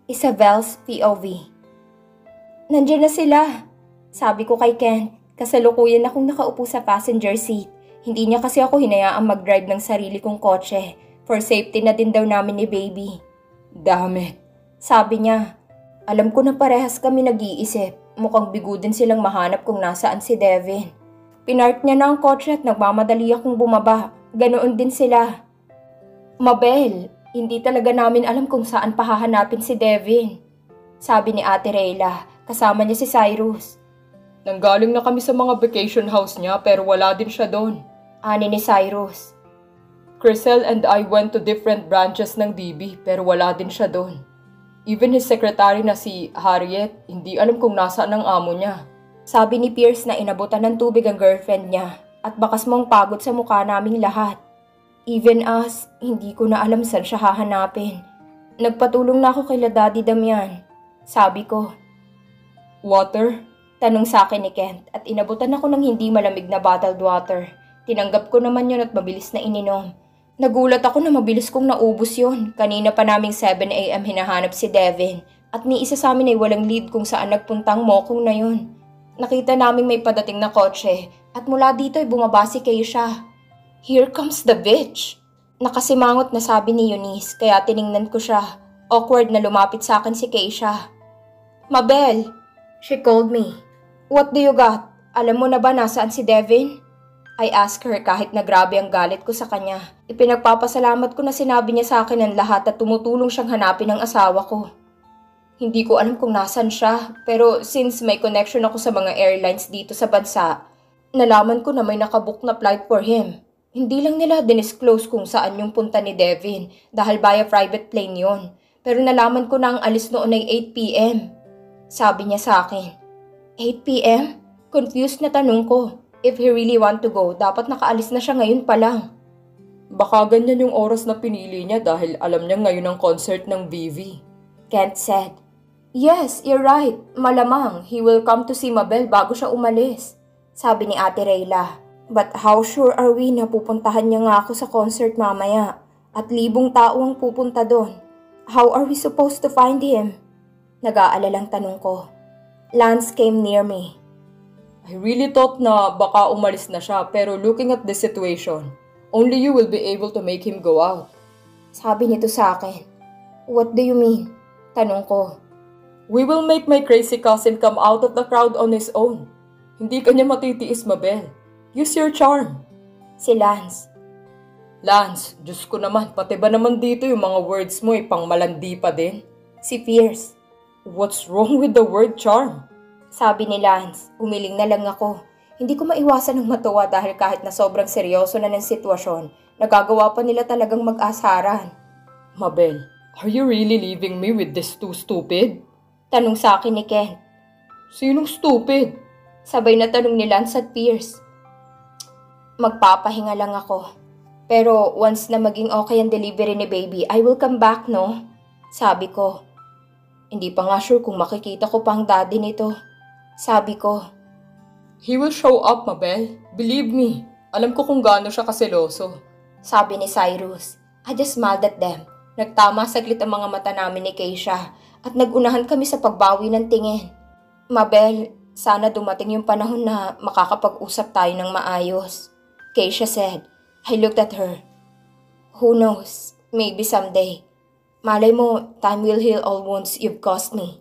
Isabel's POV. Nandiyan na sila. Sabi ko kay Ken, kasalukuyan akong nakaupo sa passenger seat. Hindi niya kasi ako hinayaang mag-drive ng sarili kong kotse. For safety na din daw namin ni baby. Dami. Sabi niya, alam ko na parehas kami nag-iisip. Mukhang bigo din silang mahanap kung nasaan si Devin. Pinark niya na ang kotse at nagmamadali akong bumaba. Ganoon din sila. Mabel, hindi talaga namin alam kung saan pahahanapin si Devin. Sabi ni Ate Reyla, kasama niya si Cyrus. Nanggaling na kami sa mga vacation house niya pero wala din siya doon. Ani ni Cyrus. Crisel and I went to different branches ng DB pero wala din siya doon. Even his secretary na si Harriet, hindi alam kung nasaan ang amo niya. Sabi ni Pierce na inabutan ng tubig ang girlfriend niya at bakas mong pagod sa mukha naming lahat. Even us, hindi ko na alam saan siya hahanapin. Nagpatulong na ako kay Daddy Damian. Sabi ko, water? Tanong sa akin ni Kent at inabutan ako ng hindi malamig na bottled water. Tinanggap ko naman yun at mabilis na ininom. Nagulat ako na mabilis kong naubos yun. Kanina pa naming 7 AM hinahanap si Devin at ni isa sa amin ay walang lead kung saan nagpuntang mokong na yun. Nakita naming may padating na kotse at mula dito ay bumaba si Keisha. Here comes the bitch! Nakasimangot na sabi ni Eunice kaya tiningnan ko siya. Awkward na lumapit sa akin si Keisha. Mabel! She called me. What do you got? Alam mo na ba nasaan si Devin? I asked her kahit na grabe ang galit ko sa kanya. Ipinagpapasalamat ko na sinabi niya sa akin ang lahat at tumutulong siyang hanapin ang asawa ko. Hindi ko alam kung nasan siya, pero since may connection ako sa mga airlines dito sa bansa, nalaman ko na may nakabook na flight for him. Hindi lang nila dinisclose kung saan yung punta ni Devin dahil via private plane yon. Pero nalaman ko na ang alis noon ay 8 PM. Sabi niya sa akin, 8 PM? Confused na tanong ko. If he really want to go, dapat nakaalis na siya ngayon pa lang. Baka ganyan yung oras na pinili niya dahil alam niya ngayon ang concert ng VV. Kent said, yes, you're right. Malamang he will come to see Mabel bago siya umalis. Sabi ni Ate Reyla. But how sure are we na pupuntahan niya nga ako sa concert mamaya? At libong tao ang pupunta doon. How are we supposed to find him? Nag-aalalang tanong ko. Lance came near me. I really thought na baka umalis na siya pero looking at the situation, only you will be able to make him go out. Sabi nito sa akin. What do you mean? Tanong ko. We will make my crazy cousin come out of the crowd on his own. Hindi kanya matitiis, Mabel. Use your charm. Si Lance. Lance, Diyos ko naman, pati ba naman dito yung mga words mo pang malandi pa din? Si Fierce. What's wrong with the word charm? Sabi ni Lance, umiling na lang ako. Hindi ko maiwasan ng matuwa dahil kahit na sobrang seryoso na ng sitwasyon, nagagawa pa nila talagang mag-asaran. Mabel, are you really leaving me with this two stupid? Tanong sa akin ni Ken. Sinong stupid? Sabay na tanong ni Lance at Pierce. Magpapahinga lang ako. Pero once na maging okay ang delivery ni baby, I will come back, no? Sabi ko. Hindi pa nga sure kung makikita ko pa ang daddy nito. Sabi ko. He will show up, Mabel. Believe me. Alam ko kung gaano siya kaseloso. Sabi ni Cyrus. I just smiled at them. Nagtama saglit ang mga mata namin ni Keisha at nagunahan kami sa pagbawi ng tingin. Mabel, sana dumating yung panahon na makakapag-usap tayo ng maayos. Keisha said. I looked at her. Who knows? Maybe someday. Malay mo, time will heal all wounds you've caused me.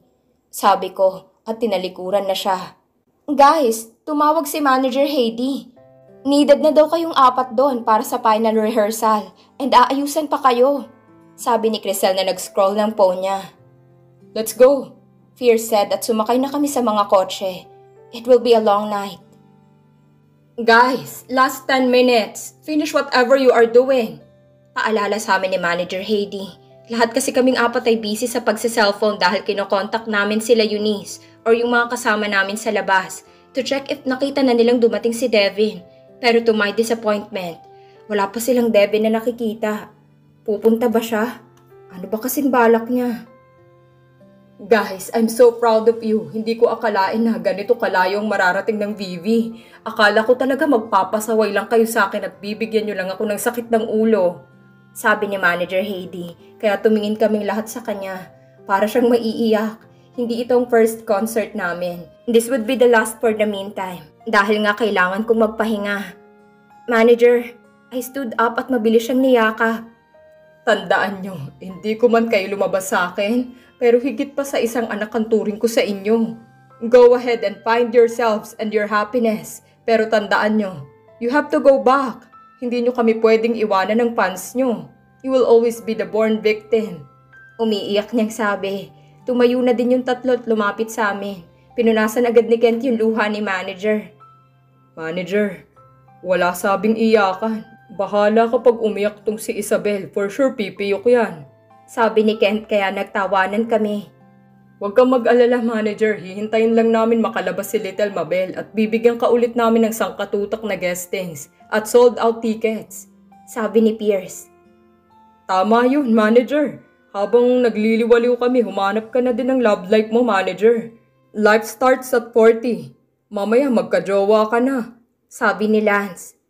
Sabi ko at tinalikuran na siya. Guys, tumawag si Manager Heidi. Needed na daw kayong 4 doon para sa final rehearsal and aayusan pa kayo. Sabi ni Crisel na nag-scroll ng phone niya. Let's go, Fierce said at sumakay na kami sa mga kotse. It will be a long night. Guys, last 10 minutes. Finish whatever you are doing. Paalala sa amin ni Manager Heidi. Lahat kasi kaming 4 ay busy sa pagsa-cellphone dahil kinokontak namin sila Eunice or yung mga kasama namin sa labas to check if nakita na nilang dumating si Devin. Pero to my disappointment, wala pa silang Devin na nakikita. Pupunta ba siya? Ano ba kasing balak niya? Guys, I'm so proud of you. Hindi ko akalain na ganito kalayong mararating ng VV. Akala ko talaga magpapasaway lang kayo sa akin at bibigyan nyo lang ako ng sakit ng ulo. Sabi ni Manager Heidi, kaya tumingin kaming lahat sa kanya. Para siyang maiiyak. Hindi itong first concert namin. This would be the last for the meantime. Dahil nga kailangan kong magpahinga. Manager, I stood up at mabilis siyang niyakap. Tandaan nyo, hindi ko man kayo lumabas sa akin, pero higit pa sa isang anak ang turing ko sa inyo. Go ahead and find yourselves and your happiness. Pero tandaan nyo, you have to go back. Hindi nyo kami pwedeng iwanan ng fans nyo. You will always be the born victim. Umiiyak niyang sabi. Tumayo na din yung tatlo at lumapit sa amin. Pinunasan agad ni Kent yung luha ni manager. Manager, wala sabing iyakan. Bahala kapag umiyak tong si Isabel. For sure pipiyok yan. Sabi ni Kent kaya nagtawanan kami. Huwag kang mag-alala manager. Hihintayin lang namin makalabas si Little Mabel at bibigyan ka ulit namin ng sangkatutak na guestings at sold out tickets. Sabi ni Pierce. Tama yun manager. Habang nagliliwaliw kami, humanap ka na din ng love life mo manager. Life starts at 40. Mamaya magka-jowa ka na. Sabi ni Lance.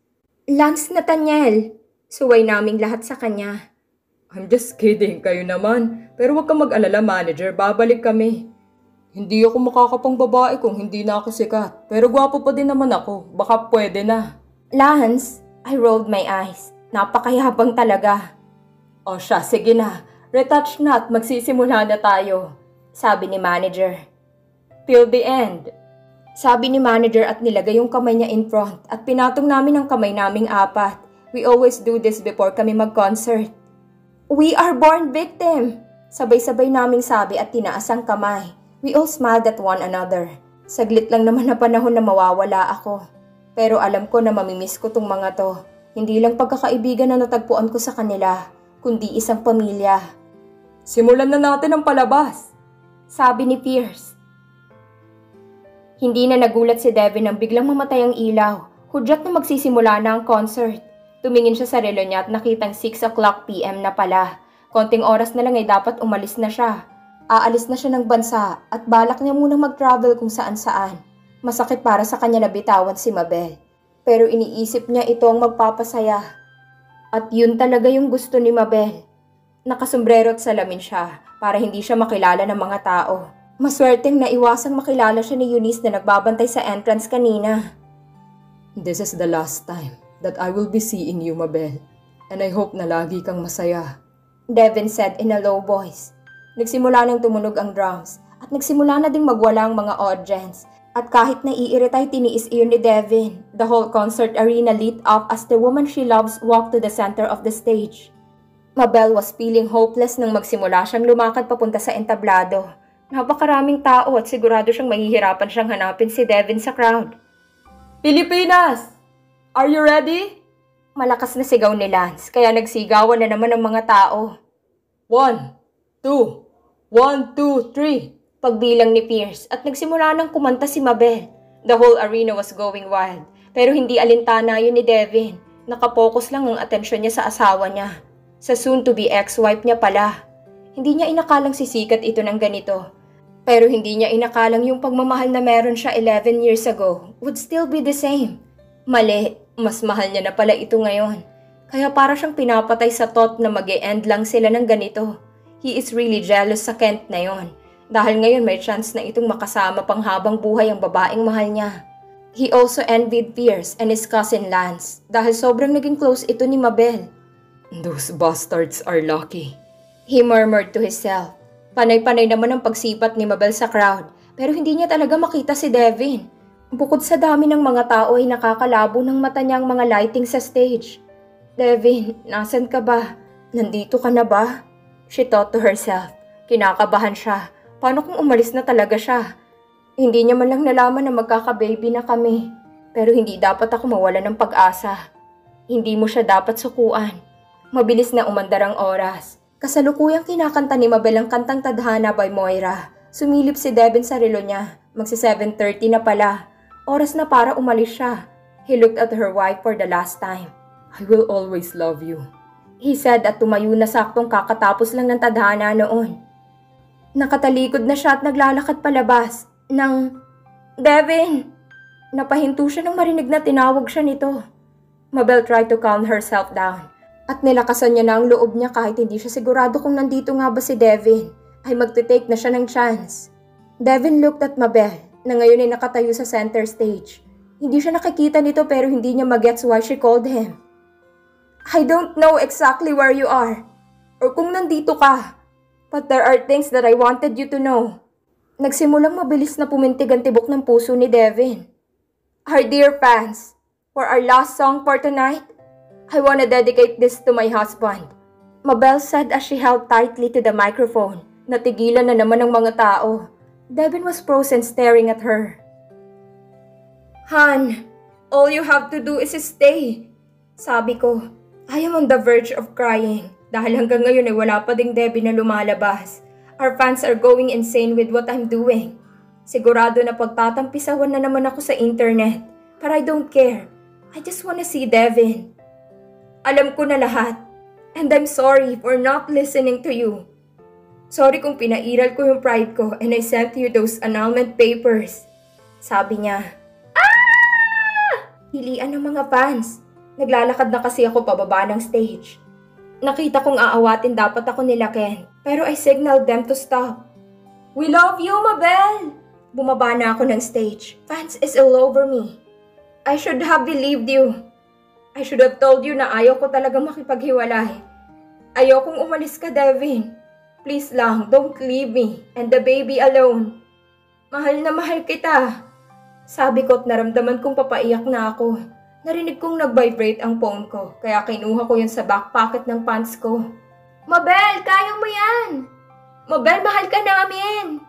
Lance Nathaniel. Suway naming lahat sa kanya. I'm just kidding, kayo naman. Pero huwag kang mag-alala manager, babalik kami. Hindi ako makakapang babae kung hindi na ako sikat. Pero gwapo pa din naman ako, baka pwede na. Lance, I rolled my eyes. Napakayabang talaga. O siya, sige na. Retouch na at magsisimula na tayo. Sabi ni manager. Till the end. Sabi ni manager at nilagay yung kamay niya in front at pinatong namin ang kamay naming apat. We always do this before kami mag-concert. We are born victim! Sabay-sabay naming sabi at tinaas ang kamay. We all smiled at one another. Saglit lang naman na panahon na mawawala ako. Pero alam ko na mamimiss ko tong mga to. Hindi lang pagkakaibigan na natagpuan ko sa kanila, kundi isang pamilya. Simulan na natin ang palabas, sabi ni Pierce. Hindi na nagulat si Devin nang biglang mamatay ang ilaw. Hudyat na magsisimula na ang concert. Tumingin siya sa relo niya at nakitang 6 o'clock PM na pala. Konting oras na lang ay dapat umalis na siya. Aalis na siya ng bansa at balak niya munang mag-travel kung saan-saan. Masakit para sa kanya na bitawan si Mabel. Pero iniisip niya ito ang magpapasaya. At yun talaga yung gusto ni Mabel. Nakasombrero at salamin siya para hindi siya makilala ng mga tao. Maswerteng naiwasang makilala siya ni Eunice na nagbabantay sa entrance kanina. This is the last time that I will be seeing you, Mabel. And I hope na lagi kang masaya. Devin said in a low voice. Nagsimula nang tumunog ang drums at nagsimula na ding magwala ang mga audience. At kahit naiirita ay tiniis iyon ni Devin. The whole concert arena lit up as the woman she loves walked to the center of the stage. Mabel was feeling hopeless nang magsimula siyang lumakad papunta sa entablado. Napakaraming tao at sigurado siyang mahihirapan siyang hanapin si Devin sa crowd. Pilipinas! Are you ready? Malakas na sigaw ni Lance, kaya nagsigawan na naman ang mga tao. 1, 2, 1, 2, 3. Pagbilang ni Pierce at nagsimula nang kumanta si Mabel. The whole arena was going wild, pero hindi alintana yun ni Devin. Nakapokus lang ang atensyon niya sa asawa niya. Sa soon-to-be ex-wife niya pala. Hindi niya inakalang sisikat ito ng ganito. Pero hindi niya inakalang yung pagmamahal na meron siya 11 years ago would still be the same. Mali, mas mahal niya na pala ito ngayon. Kaya para siyang pinapatay sa thought na mag-e-end lang sila ng ganito. He is really jealous sa Kent na yon. Dahil ngayon may chance na itong makasama pang habang buhay ang babaeng mahal niya. He also envied Pierce and his cousin Lance dahil sobrang naging close ito ni Mabel. Those bastards are lucky. He murmured to himself. Panay-panay naman ang pagsipat ni Mabel sa crowd, pero hindi niya talaga makita si Devin. Bukod sa dami ng mga tao ay nakakalabo ng mata niya ang mga lighting sa stage. Devin, nasan ka ba? Nandito ka na ba? She thought to herself. Kinakabahan siya. Paano kung umalis na talaga siya? Hindi niya man lang nalaman na magkaka-baby na kami. Pero hindi dapat ako mawala ng pag-asa. Hindi mo siya dapat sukuan. Mabilis na umandar ang oras. Kasalukuyang kinakanta ni Mabel ang kantang Tadhana by Moira. Sumilip si Devin sa relo niya. Magsi 7:30 na pala. Oras na para umalis siya. He looked at her wife for the last time. I will always love you, he said at tumayo na saktong kakatapos lang ng tadhana noon. Nakatalikod na siya at naglalakad palabas ng Devin! Napahinto siya nang marinig na tinawag siya nito. Mabel tried to calm herself down. At nilakasan niya na ang loob niya kahit hindi siya sigurado kung nandito nga ba si Devin. ay magte-take na siya ng chance. Devin looked at Mabel na ngayon ay nakatayo sa center stage. Hindi siya nakikita nito pero hindi niya magets why she called him. I don't know exactly where you are or kung nandito ka, but there are things that I wanted you to know. Nagsimulang mabilis na pumintig ang tibok ng puso ni Devin. Our dear fans, for our last song for tonight, I wanna dedicate this to my husband. Mabel said as she held tightly to the microphone. Natigilan na naman ng mga tao. Devin was frozen staring at her. Han, all you have to do is stay. Sabi ko, I am on the verge of crying dahil hanggang ngayon ay wala pa ding Devin na lumalabas. Our fans are going insane with what I'm doing. Sigurado na pagtatampisawan na naman ako sa internet. But I don't care. I just wanna see Devin. Alam ko na lahat. And I'm sorry for not listening to you. Sorry kung pinairal ko yung pride ko and I sent you those annulment papers. Sabi niya. Hilian ng mga fans. Naglalakad na kasi ako pababa ng stage. Nakita kong aawatin dapat ako nila Ken, pero I signaled them to stop. We love you, Mabel! Bumaba na ako ng stage. Fans is all over me. I should have believed you. I should have told you na ayaw ko talaga makipaghiwalay. Ayaw kong umalis ka, Devin. Please lang, don't leave me and the baby alone. Mahal na mahal kita. Sabi ko at naramdaman kong papaiyak na ako. Narinig kong nag-vibrate ang phone ko, kaya kinuha ko yun sa back pocket ng pants ko. Mabel, kaya mo yan! Mabel, mahal ka namin!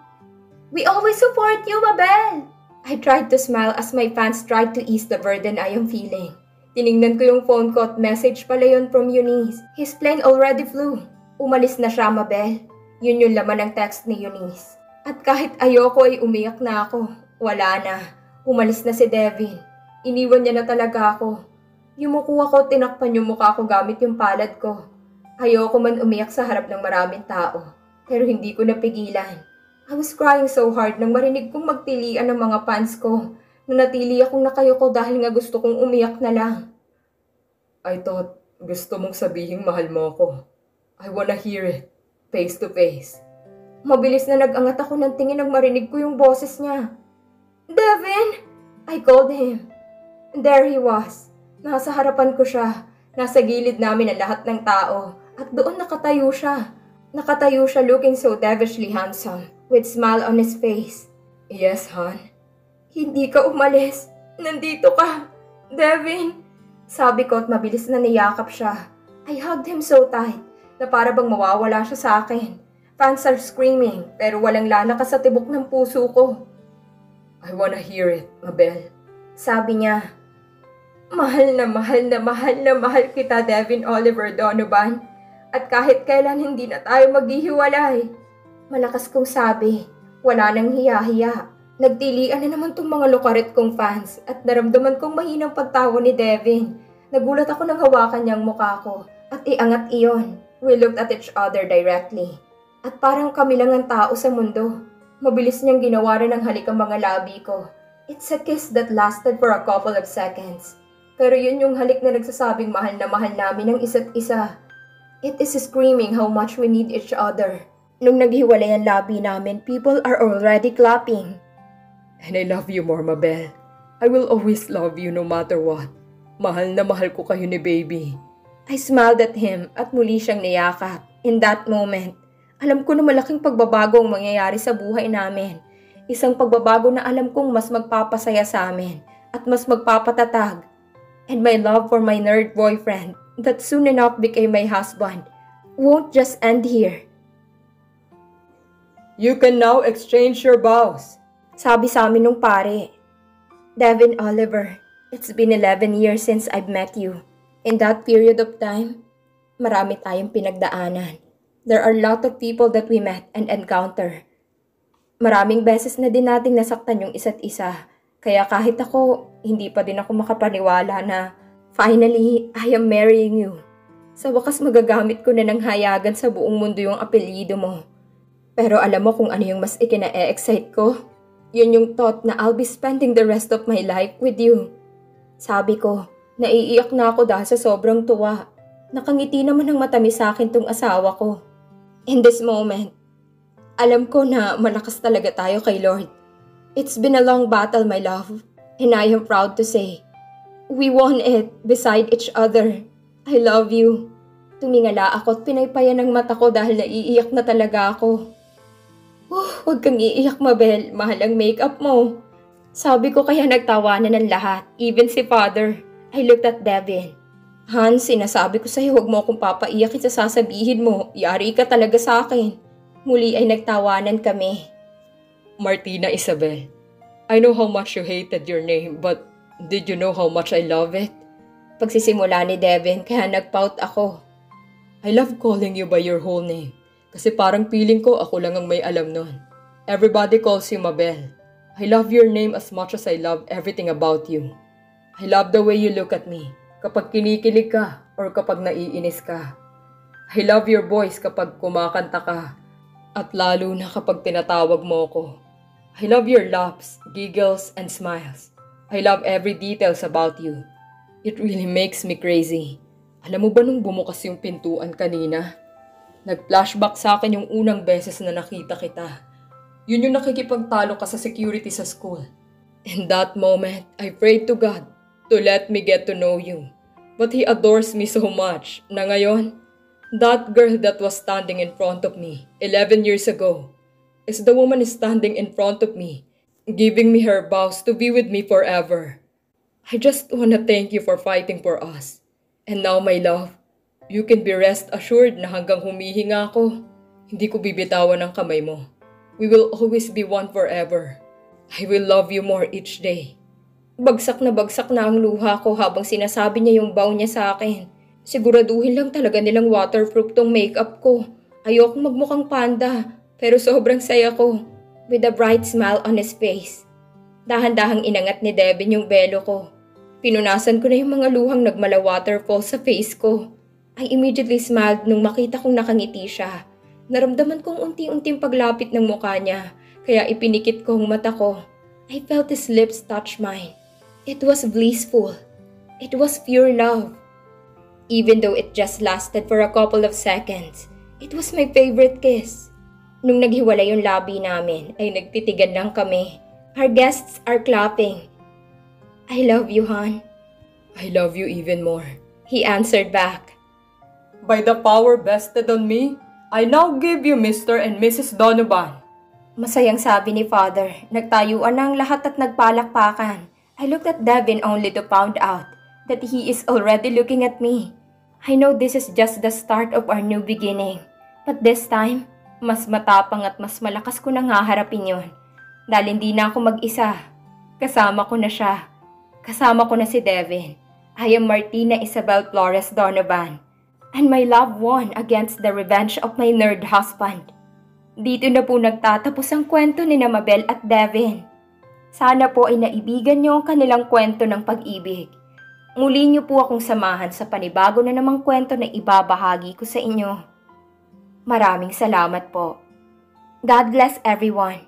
We always support you, Mabel! I tried to smile as my fans tried to ease the burden I am feeling. Tiningnan ko yung phone ko at message pala yun from Eunice. His plane already flew. Umalis na siya, Mabel. Yun yung laman ng text ni Eunice. At kahit ayoko ay umiyak na ako. Wala na. Umalis na si Devin. Iniwan niya na talaga ako. Yumuko ako, tinakpan yung mukha ko gamit yung palad ko. Ayoko man umiyak sa harap ng maraming tao. Pero hindi ko napigilan. I was crying so hard nang marinig kong magtilian ng mga fans ko. Nanatili akong nakayoko dahil nga gusto kong umiyak na lang. I thought gusto mong sabihing mahal mo ako. I wanna hear it, face to face. Mabilis na nag-angat ako ng tingin nang marinig ko yung boses niya. Devin! I called him. There he was. Nasa harapan ko siya. Nasa gilid namin ang lahat ng tao. At doon nakatayo siya. Nakatayo siya looking so devilishly handsome, with smile on his face. Yes, hon. Hindi ka umalis. Nandito ka. Devin. Sabi ko at mabilis na niyakap siya. I hugged him so tight na para bang mawawala siya sa akin. Fans are screaming pero walang lalakas sa tibok ng puso ko. I wanna hear it, Mabel. Sabi niya, mahal na mahal na mahal na mahal kita, Devin Oliver Donovan. At kahit kailan hindi na tayo maghihiwalay. Malakas kong sabi, wala nang hiya-hiya. Nagtilian na naman tong mga lukaret kong fans at naramdaman kong mahinang pagtawa ni Devin. Nagulat ako nang hawakan niyang mukha ko at iangat iyon. We looked at each other directly. At parang kami lang ang tao sa mundo. Mabilis niyang ginawaran ng halik ang mga labi ko. It's a kiss that lasted for a couple of seconds. Pero yun yung halik na nagsasabing mahal na mahal namin ng isa't isa. It is screaming how much we need each other. Nung naghiwalay ang labi namin, people are already clapping. And I love you more, Mabel. I will always love you no matter what. Mahal na mahal ko kayo ni baby. I smiled at him at muli siyang niyakap. In that moment, alam ko na malaking pagbabago ang mangyayari sa buhay namin. Isang pagbabago na alam kong mas magpapasaya sa amin at mas magpapatatag. And my love for my nerd boyfriend that soon enough became my husband won't just end here. You can now exchange your vows. Sabi sa amin nung pare. Devin Oliver, it's been 11 years since I've met you. In that period of time, marami tayong pinagdaanan. There are a lot of people that we met and encounter. Maraming beses na din nating nasaktan yung isa't isa. Kaya kahit ako, hindi pa din ako makapaniwala na finally, I am marrying you. Sa wakas magagamit ko na ng hayagan sa buong mundo yung apelyido mo. Pero alam mo kung ano yung mas ikina-excite ko? Yun yung thought na I'll be spending the rest of my life with you. Sabi ko, naiiyak na ako dahil sa sobrang tuwa. Nakangiti naman ng matamis sa akin tong asawa ko. In this moment, Alam ko na malakas talaga tayo kay Lord. It's been a long battle, my love. And I am proud to say, we won it beside each other. I love you. Tumingala ako at pinaypayan ng mata ko dahil naiiyak na talaga ako. Huwag kang iiyak, Mabel. Mahal ang makeup mo. Sabi ko kaya nagtawanan ng lahat, even si Father. I looked at Devin. Han, sinasabi ko sa'yo huwag mo akong papaiyak sa sasabihin mo. Yari ka talaga sa akin. Muli ay nagtawanan kami. Martina Isabel, I know how much you hated your name, but did you know how much I love it? Pagsisimula ni Devin, kaya nagpout ako. I love calling you by your whole name. Kasi parang feeling ko ako lang ang may alam nun. Everybody calls you Mabel. I love your name as much as I love everything about you. I love the way you look at me kapag kinikilig ka or kapag naiinis ka. I love your voice kapag kumakanta ka. At lalo na kapag tinatawag mo ko. I love your laughs, giggles, and smiles. I love every details about you. It really makes me crazy. Alam mo ba nung bumukas yung pintuan kanina? Nag-flashback sa akin yung unang beses na nakita kita. Yun yung nakikipagtalo ka sa security sa school. In that moment, I prayed to God to let me get to know you. But He adores me so much na ngayon, that girl that was standing in front of me 11 years ago is the woman standing in front of me, giving me her vows to be with me forever. I just wanna thank you for fighting for us. And now, my love, you can be rest assured na hanggang humihinga ako, hindi ko bibitawan ang kamay mo. We will always be one forever. I will love you more each day. Bagsak na ang luha ko habang sinasabi niya yung vow niya sa akin. Siguraduhin lang talaga nilang waterproof tong makeup ko. Ayokong magmukhang panda, pero sobrang saya ko. With a bright smile on his face. Dahan-dahang inangat ni Devin yung belo ko. Pinunasan ko na yung mga luhang nagmala waterfall sa face ko. I immediately smiled nung makita kong nakangiti siya. Naramdaman kong unti-unting paglapit ng mukha niya, kaya ipinikit ko ang mata ko. I felt his lips touch mine. It was blissful. It was pure love. Even though it just lasted for a couple of seconds, it was my favorite kiss. Nung naghiwalay yung labi namin, ay nagtitigan lang kami. Our guests are clapping. I love you, Han. I love you even more. He answered back. By the power vested on me, I now give you Mr. and Mrs. Donovan. Masayang sabi ni Father. Nagtayuan ang lahat at nagpalakpakan. I looked at Devin only to find out that he is already looking at me. I know this is just the start of our new beginning. But this time, mas matapang at mas malakas ko nang haharapin yun. Dahil hindi na ako mag-isa. Kasama ko na siya. Kasama ko na si Devin. I am Martina Isabel Flores Donovan. And my love won against the revenge of my nerd husband. Dito na po nagtatapos ang kwento ni Mabel at Devin. Sana po ay naibigan niyo ang kanilang kwento ng pag-ibig. Muli niyo po akong samahan sa panibago na namang kwento na ibabahagi ko sa inyo. Maraming salamat po. God bless everyone.